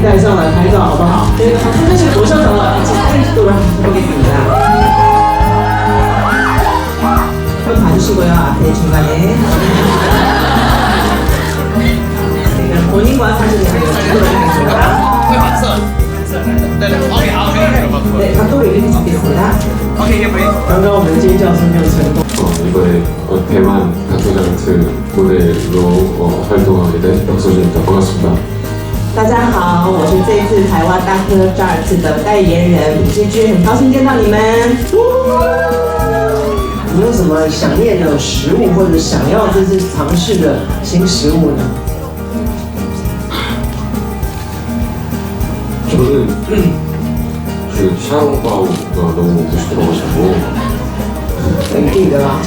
你带上来拍照好不好？对，这是我上头了，一起都让我给你们啦。봐주시고요. 앞에 중간에 본인과 사진을 찍도록 하겠습니다. 네, 각도를 이렇게 잡겠습니다. 刚刚我们尖叫是没有成功。 이번에 대만 가토장트 모델로 활동하게 된 박서준입니다. 반갑습니다. 大家好，我是这次台湾大科 Jart 的代言人李志君，很高兴见到你们。你有什么想念的食物，或者想要这次尝试的新食物呢？ 저는 그 샤오바오가 너무 먹고 싶어가지고 很记得啊。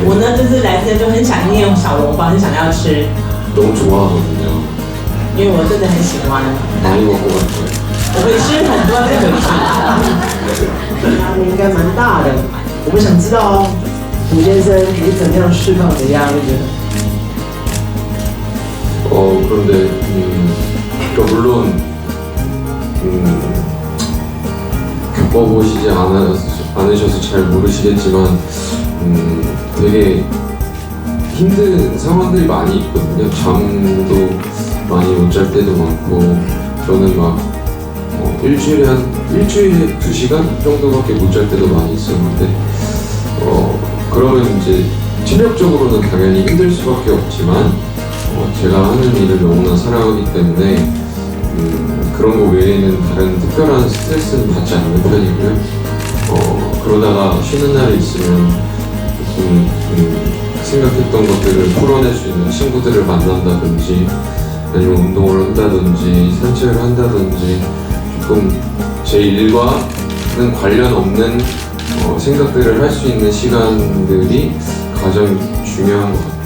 我呢，这次来这就很想念小笼包，很想要吃， 너무 좋아하거든요. 因为我真的很喜欢。 많이 먹고 갈 거예요. 我会吃很多再回去。压力应该蛮大的，我们想知道哦，古先生你怎么样释放你的压力呢？ 그런데 그러니까 물론 겪어보시지 않으셔서 잘 모르시겠지만 되게 힘든 상황들이 많이 있거든요. 잠도 많이 못 잘 때도 많고 저는 막 일주일에 2시간 정도밖에 못 잘 때도 많이 있었는데 그러면 이제 체력적으로는 당연히 힘들 수밖에 없지만 제가 하는 일을 너무나 사랑하기 때문에 그런 거 외에는 다른 특별한 스트레스는 받지 않는 편이고요. 그러다가 쉬는 날이 있으면 좀 생각했던 것들을 풀어낼 수 있는 친구들을 만난다든지 아니면 운동을 한다든지 산책을 한다든지 조금 제 일과는 관련 없는 생각들을 할 수 있는 시간들이 가장 중요한 것 같아요.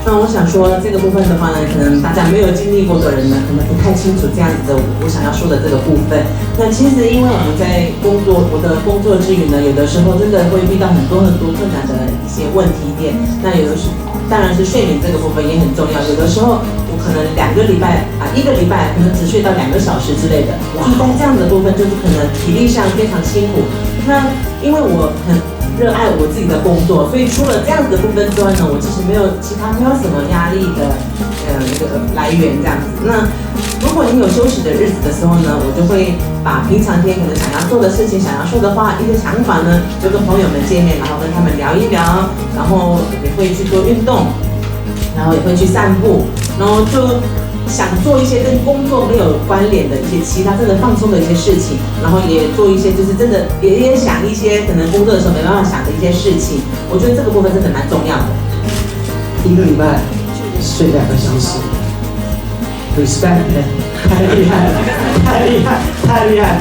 那我想说这个部分的话呢，可能大家没有经历过的人呢，可能不太清楚这样子的我想要说的这个部分。那其实因为我们在我的工作之余呢，有的时候真的会遇到很多困难的一些问题点。那有的是，当然是睡眠这个部分也很重要。有的时候我可能1个礼拜可能只睡到2个小时之类的。我在这样的部分就是可能体力上非常辛苦。那因为我很热爱我自己的工作，所以除了这样子的部分之外呢，我其实没有什么压力的一个来源这样子。那如果你有休息的日子的时候呢，我就会把平常天可能想要做的事情、想要说的话、一些想法呢，就跟朋友们见面，然后跟他们聊一聊，然后也会去做运动，然后也会去散步，然后就想做一些跟工作没有关联的一些其他真的放松的一些事情，然后也做一些就是真的也想一些可能工作的时候没办法想的一些事情。我觉得这个部分真的蛮重要的。1个礼拜睡2个小时 ，respect， 太厉害了，太厉害，太厉害。